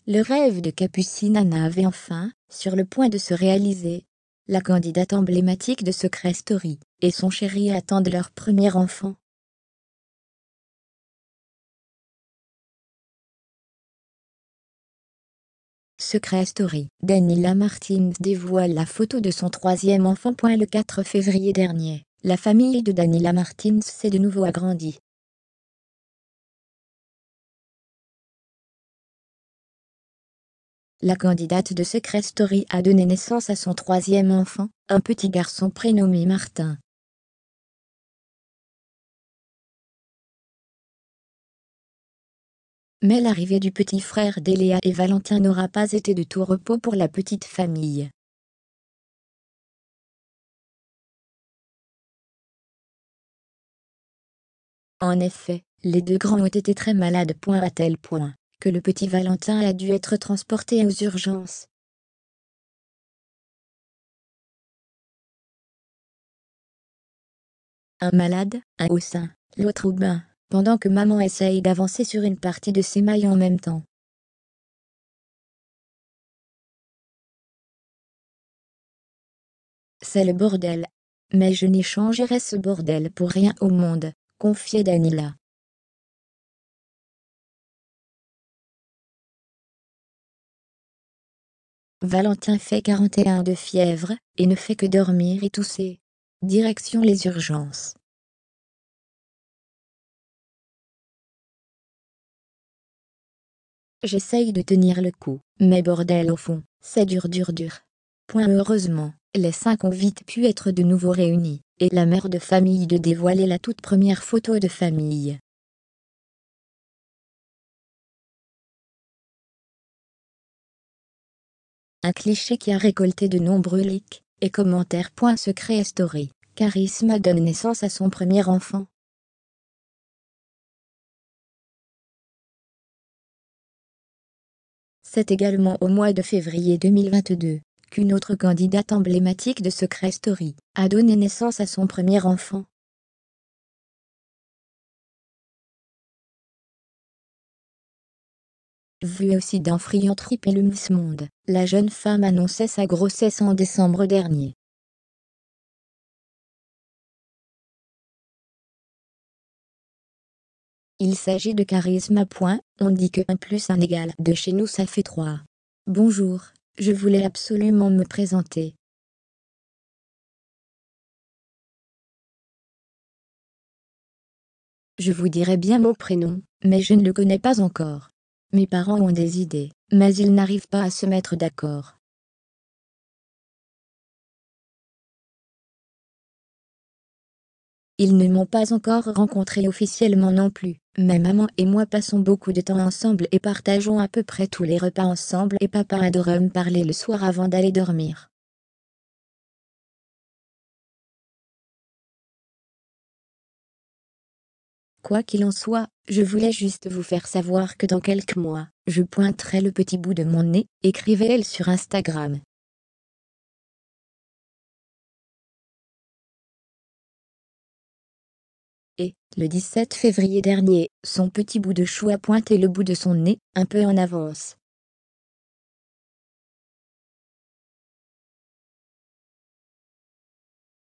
Le rêve de Capucine Anna avait enfin, sur le point de se réaliser. La candidate emblématique de Secret Story et son chéri attendent leur premier enfant. Secret Story. Daniela Martins dévoile la photo de son troisième enfant. Le 4 février dernier, la famille de Daniela Martins s'est de nouveau agrandie. La candidate de Secret Story a donné naissance à son troisième enfant, un petit garçon prénommé Martin. Mais l'arrivée du petit frère d'Eléa et Valentin n'aura pas été de tout repos pour la petite famille. En effet, les deux grands ont été très malades. À tel point que le petit Valentin a dû être transporté aux urgences. Un malade, un au sein, l'autre au bain, pendant que maman essaye d'avancer sur une partie de ses mailles en même temps. C'est le bordel. Mais je n'y changerai ce bordel pour rien au monde, confiait Daniela. Valentin fait 41 de fièvre, et ne fait que dormir et tousser. Direction les urgences. J'essaye de tenir le coup, mais bordel au fond, c'est dur. Heureusement, les 5 ont vite pu être de nouveau réunis, et la mère de famille de dévoiler la toute première photo de famille. Un cliché qui a récolté de nombreux likes et commentaires. Secret Story. Charisma donne naissance à son premier enfant. C'est également au mois de février 2022 qu'une autre candidate emblématique de Secret Story a donné naissance à son premier enfant. Vue aussi dans Friantrip et le Miss Monde, la jeune femme annonçait sa grossesse en décembre dernier. Il s'agit de Charisma. On dit que 1 + 1 = 2 chez nous, ça fait 3. Bonjour, je voulais absolument me présenter. Je vous dirai bien mon prénom, mais je ne le connais pas encore. Mes parents ont des idées, mais ils n'arrivent pas à se mettre d'accord. Ils ne m'ont pas encore rencontré officiellement non plus, mais maman et moi passons beaucoup de temps ensemble et partageons à peu près tous les repas ensemble et papa adore me parler le soir avant d'aller dormir. Quoi qu'il en soit, je voulais juste vous faire savoir que dans quelques mois, je pointerai le petit bout de mon nez, écrivait-elle sur Instagram. Et, le 17 février dernier, son petit bout de chou a pointé le bout de son nez, un peu en avance.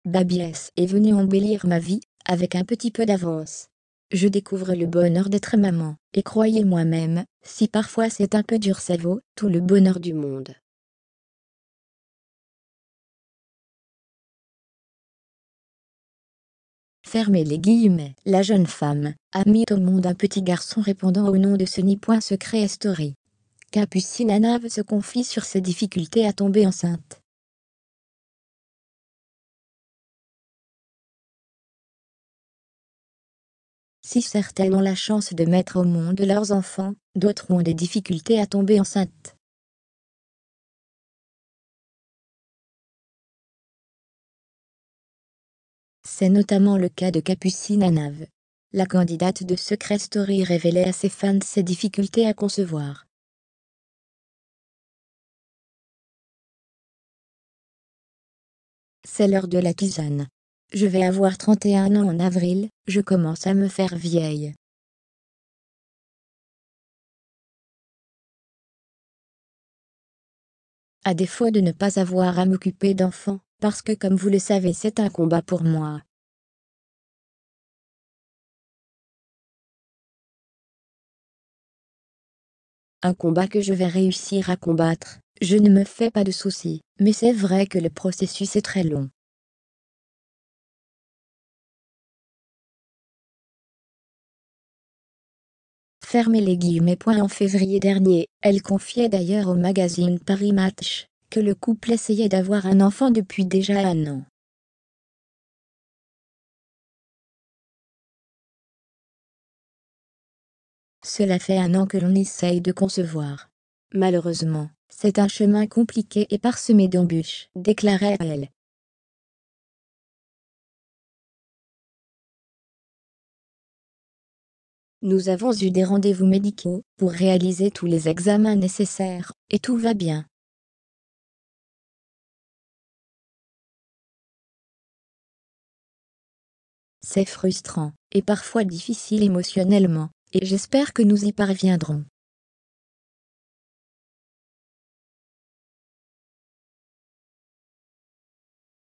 Babies est venue embellir ma vie, avec un petit peu d'avance. Je découvre le bonheur d'être maman, et croyez-moi même, si parfois c'est un peu dur, ça vaut tout le bonheur du monde. Fermez les guillemets. La jeune femme a mis au monde un petit garçon répondant au nom de Sunny. Secret Story. Capucine Anna se confie sur ses difficultés à tomber enceinte. Si certaines ont la chance de mettre au monde leurs enfants, d'autres ont des difficultés à tomber enceinte. C'est notamment le cas de Capucine Anna. La candidate de Secret Story révélait à ses fans ses difficultés à concevoir. C'est l'heure de la tisane. Je vais avoir 31 ans en avril, je commence à me faire vieille. à défaut de ne pas avoir à m'occuper d'enfants, parce que comme vous le savez c'est un combat pour moi. Un combat que je vais réussir à combattre, je ne me fais pas de soucis, mais c'est vrai que le processus est très long. Fermez les guillemets. En février dernier, elle confiait d'ailleurs au magazine Paris Match que le couple essayait d'avoir un enfant depuis déjà 1 an. Cela fait 1 an que l'on essaye de concevoir. Malheureusement, c'est un chemin compliqué et parsemé d'embûches, déclarait-elle. Nous avons eu des rendez-vous médicaux pour réaliser tous les examens nécessaires, et tout va bien. C'est frustrant, et parfois difficile émotionnellement, et j'espère que nous y parviendrons.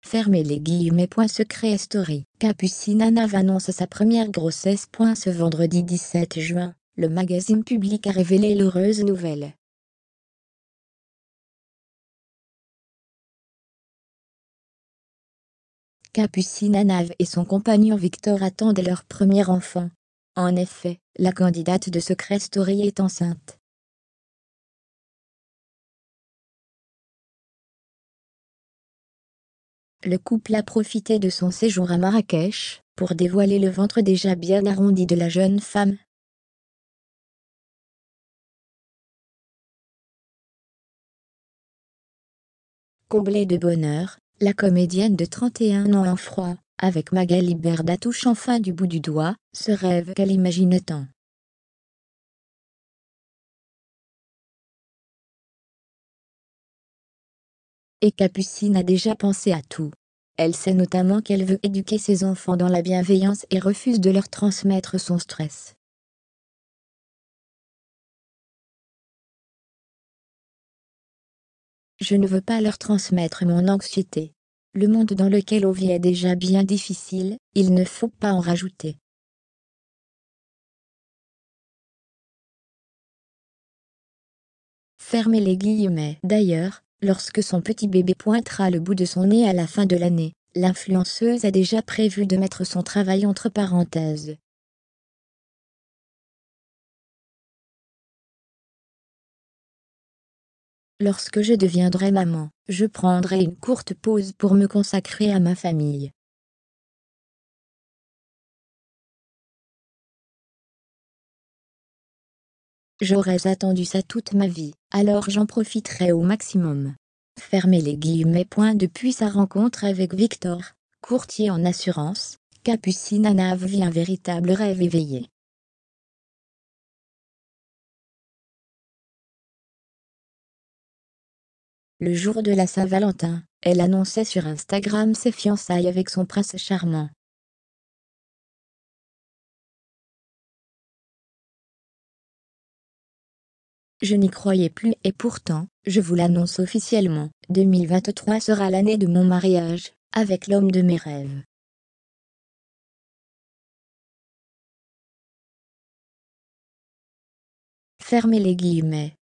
Fermez les guillemets. Secret Story. Capucine Anav annonce sa première grossesse. Ce vendredi 17 juin, le magazine Public a révélé l'heureuse nouvelle. Capucine Anav et son compagnon Victor attendent leur premier enfant. En effet, la candidate de Secret Story est enceinte. Le couple a profité de son séjour à Marrakech pour dévoiler le ventre déjà bien arrondi de la jeune femme. Comblée de bonheur, la comédienne de 31 ans en froid, avec Magali Berda touche enfin du bout du doigt ce rêve qu'elle imagine tant. Et Capucine a déjà pensé à tout. Elle sait notamment qu'elle veut éduquer ses enfants dans la bienveillance et refuse de leur transmettre son stress. Je ne veux pas leur transmettre mon anxiété. Le monde dans lequel on vit est déjà bien difficile, il ne faut pas en rajouter. Fermez les guillemets. D'ailleurs, lorsque son petit bébé pointera le bout de son nez à la fin de l'année, l'influenceuse a déjà prévu de mettre son travail entre parenthèses. Lorsque je deviendrai maman, je prendrai une courte pause pour me consacrer à ma famille. J'aurais attendu ça toute ma vie, alors j'en profiterai au maximum. Fermez les guillemets. Depuis sa rencontre avec Victor, courtier en assurance, Capucine Anav vit un véritable rêve éveillé. Le jour de la Saint-Valentin, elle annonçait sur Instagram ses fiançailles avec son prince charmant. Je n'y croyais plus et pourtant, je vous l'annonce officiellement, 2023 sera l'année de mon mariage, avec l'homme de mes rêves. Fermez les guillemets.